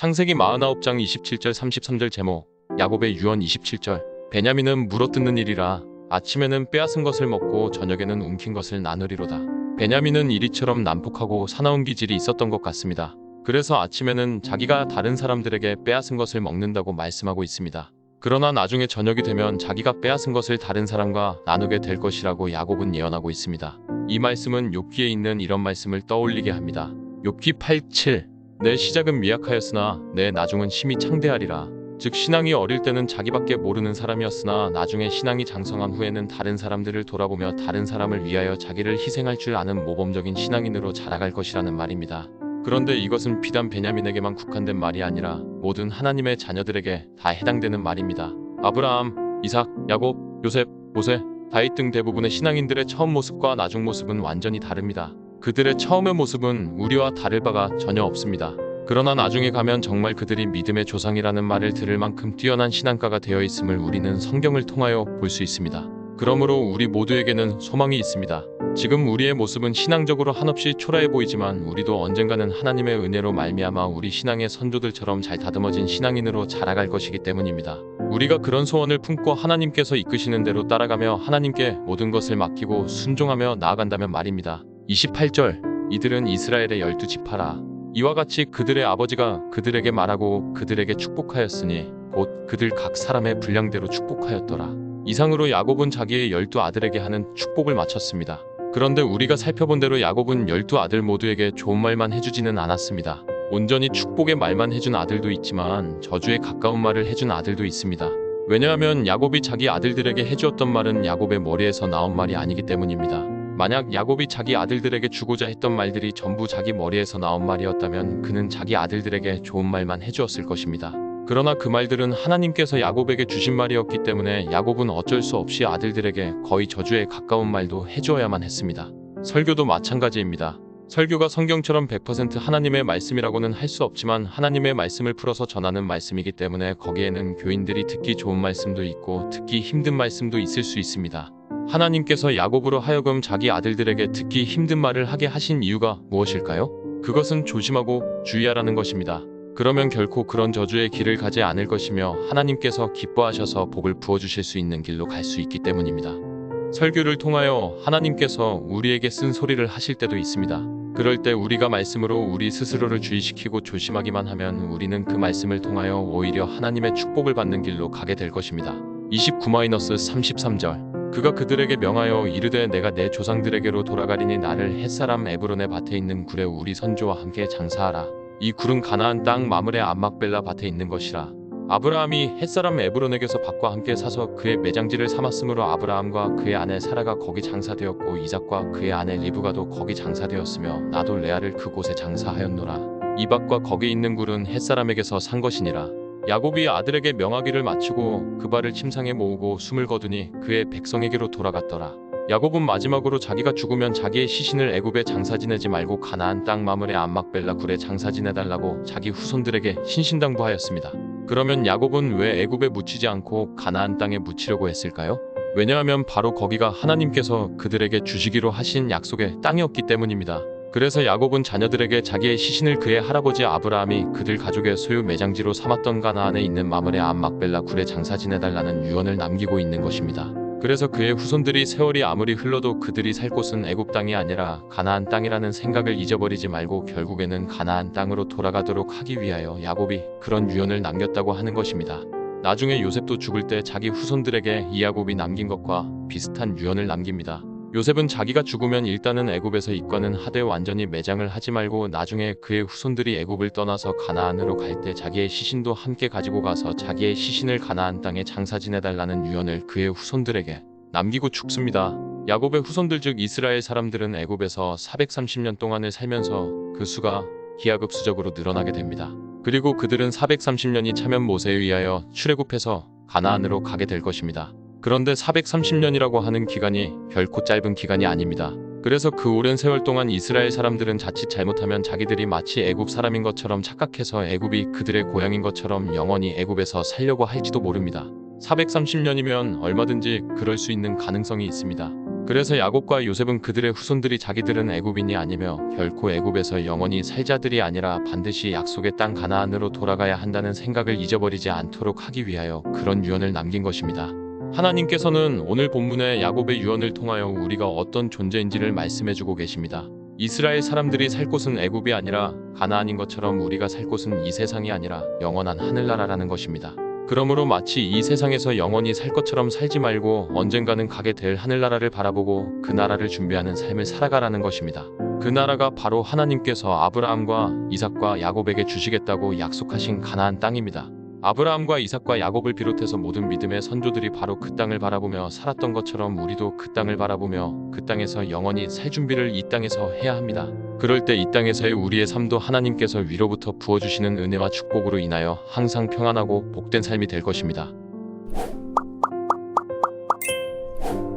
창세기 49장 27절 33절 제목 야곱의 유언 27절 베냐민은 물어뜯는 일이라 아침에는 빼앗은 것을 먹고 저녁에는 움킨 것을 나누리로다. 베냐민은 이리처럼 난폭하고 사나운 기질이 있었던 것 같습니다. 그래서 아침에는 자기가 다른 사람들에게 빼앗은 것을 먹는다고 말씀하고 있습니다. 그러나 나중에 저녁이 되면 자기가 빼앗은 것을 다른 사람과 나누게 될 것이라고 야곱은 예언하고 있습니다. 이 말씀은 욥기에 있는 이런 말씀을 떠올리게 합니다. 욥기 8:7 내 시작은 미약하였으나 내 나중은 심히 창대하리라. 즉 신앙이 어릴 때는 자기밖에 모르는 사람이었으나 나중에 신앙이 장성한 후에는 다른 사람들을 돌아보며 다른 사람을 위하여 자기를 희생할 줄 아는 모범적인 신앙인으로 자라갈 것이라는 말입니다. 그런데 이것은 비단 베냐민에게만 국한된 말이 아니라 모든 하나님의 자녀들에게 다 해당되는 말입니다. 아브라함, 이삭, 야곱, 요셉, 모세, 다윗 등 대부분의 신앙인들의 처음 모습과 나중 모습은 완전히 다릅니다. 그들의 처음의 모습은 우리와 다를 바가 전혀 없습니다. 그러나 나중에 가면 정말 그들이 믿음의 조상이라는 말을 들을 만큼 뛰어난 신앙가가 되어 있음을 우리는 성경을 통하여 볼 수 있습니다. 그러므로 우리 모두에게는 소망이 있습니다. 지금 우리의 모습은 신앙적으로 한없이 초라해 보이지만 우리도 언젠가는 하나님의 은혜로 말미암아 우리 신앙의 선조들처럼 잘 다듬어진 신앙인으로 자라갈 것이기 때문입니다. 우리가 그런 소원을 품고 하나님께서 이끄시는 대로 따라가며 하나님께 모든 것을 맡기고 순종하며 나아간다면 말입니다. 28절 이들은 이스라엘의 12지파라. 이와 같이 그들의 아버지가 그들에게 말하고 그들에게 축복하였으니 곧 그들 각 사람의 분량대로 축복하였더라. 이상으로 야곱은 자기의 12아들에게 하는 축복을 마쳤습니다. 그런데 우리가 살펴본 대로 야곱은 12아들 모두에게 좋은 말만 해주지는 않았습니다. 온전히 축복의 말만 해준 아들도 있지만 저주에 가까운 말을 해준 아들도 있습니다. 왜냐하면 야곱이 자기 아들들에게 해주었던 말은 야곱의 머리에서 나온 말이 아니기 때문입니다. 만약 야곱이 자기 아들들에게 주고자 했던 말들이 전부 자기 머리에서 나온 말이었다면 그는 자기 아들들에게 좋은 말만 해주었을 것입니다. 그러나 그 말들은 하나님께서 야곱에게 주신 말이었기 때문에 야곱은 어쩔 수 없이 아들들에게 거의 저주에 가까운 말도 해주어야만 했습니다. 설교도 마찬가지입니다. 설교가 성경처럼 100% 하나님의 말씀이라고는 할 수 없지만 하나님의 말씀을 풀어서 전하는 말씀이기 때문에 거기에는 교인들이 듣기 좋은 말씀도 있고 듣기 힘든 말씀도 있을 수 있습니다. 하나님께서 야곱으로 하여금 자기 아들들에게 듣기 힘든 말을 하게 하신 이유가 무엇일까요? 그것은 조심하고 주의하라는 것입니다. 그러면 결코 그런 저주의 길을 가지 않을 것이며 하나님께서 기뻐하셔서 복을 부어주실 수 있는 길로 갈 수 있기 때문입니다. 설교를 통하여 하나님께서 우리에게 쓴 소리를 하실 때도 있습니다. 그럴 때 우리가 말씀으로 우리 스스로를 주의시키고 조심하기만 하면 우리는 그 말씀을 통하여 오히려 하나님의 축복을 받는 길로 가게 될 것입니다. 29-33절 그가 그들에게 명하여 이르되 내가 내 조상들에게로 돌아가리니 나를 햇사람 에브론의 밭에 있는 굴에 우리 선조와 함께 장사하라. 이 굴은 가나안 땅 마므레 암막벨라 밭에 있는 것이라. 아브라함이 햇사람 에브론에게서 밭과 함께 사서 그의 매장지를 삼았으므로 아브라함과 그의 아내 사라가 거기 장사되었고 이삭과 그의 아내 리브가도 거기 장사되었으며 나도 레아를 그곳에 장사하였노라. 이 밭과 거기 있는 굴은 햇사람에게서 산 것이니라. 야곱이 아들에게 명하기를 마치고 그 발을 침상에 모으고 숨을 거두니 그의 백성에게로 돌아갔더라. 야곱은 마지막으로 자기가 죽으면 자기의 시신을 애굽에 장사 지내지 말고 가나안 땅 마므레 암막벨라 굴에 장사 지내달라고 자기 후손들에게 신신당부하였습니다. 그러면 야곱은 왜 애굽에 묻히지 않고 가나안 땅에 묻히려고 했을까요? 왜냐하면 바로 거기가 하나님께서 그들에게 주시기로 하신 약속의 땅이었기 때문입니다. 그래서 야곱은 자녀들에게 자기의 시신을 그의 할아버지 아브라함이 그들 가족의 소유 매장지로 삼았던 가나안에 있는 마므레 암막벨라 굴에 장사 지내달라는 유언을 남기고 있는 것입니다. 그래서 그의 후손들이 세월이 아무리 흘러도 그들이 살 곳은 애굽 땅이 아니라 가나안 땅이라는 생각을 잊어버리지 말고 결국에는 가나안 땅으로 돌아가도록 하기 위하여 야곱이 그런 유언을 남겼다고 하는 것입니다. 나중에 요셉도 죽을 때 자기 후손들에게 이 야곱이 남긴 것과 비슷한 유언을 남깁니다. 요셉은 자기가 죽으면 일단은 애굽에서 입관은 하되 완전히 매장을 하지 말고 나중에 그의 후손들이 애굽을 떠나서 가나안으로 갈 때 자기의 시신도 함께 가지고 가서 자기의 시신을 가나안 땅에 장사 지내달라는 유언을 그의 후손들에게 남기고 죽습니다. 야곱의 후손들 즉 이스라엘 사람들은 애굽에서 430년 동안을 살면서 그 수가 기하급수적으로 늘어나게 됩니다. 그리고 그들은 430년이 차면 모세에 의하여 출애굽해서 가나안으로 가게 될 것입니다. 그런데 430년이라고 하는 기간이 결코 짧은 기간이 아닙니다. 그래서 그 오랜 세월 동안 이스라엘 사람들은 자칫 잘못하면 자기들이 마치 애굽 사람인 것처럼 착각해서 애굽이 그들의 고향인 것처럼 영원히 애굽에서 살려고 할지도 모릅니다. 430년이면 얼마든지 그럴 수 있는 가능성이 있습니다. 그래서 야곱과 요셉은 그들의 후손들이 자기들은 애굽인이 아니며 결코 애굽에서 영원히 살 자들이 아니라 반드시 약속의 땅 가나안으로 돌아가야 한다는 생각을 잊어버리지 않도록 하기 위하여 그런 유언을 남긴 것입니다. 하나님께서는 오늘 본문의 야곱의 유언을 통하여 우리가 어떤 존재인지를 말씀해주고 계십니다. 이스라엘 사람들이 살 곳은 애굽이 아니라 가나안인 것처럼 우리가 살 곳은 이 세상이 아니라 영원한 하늘나라라는 것입니다. 그러므로 마치 이 세상에서 영원히 살 것처럼 살지 말고 언젠가는 가게 될 하늘나라를 바라보고 그 나라를 준비하는 삶을 살아가라는 것입니다. 그 나라가 바로 하나님께서 아브라함과 이삭과 야곱에게 주시겠다고 약속하신 가나안 땅입니다. 아브라함과 이삭과 야곱을 비롯해서 모든 믿음의 선조들이 바로 그 땅을 바라보며 살았던 것처럼 우리도 그 땅을 바라보며 그 땅에서 영원히 살 준비를 이 땅에서 해야 합니다. 그럴 때 이 땅에서의 우리의 삶도 하나님께서 위로부터 부어주시는 은혜와 축복으로 인하여 항상 평안하고 복된 삶이 될 것입니다.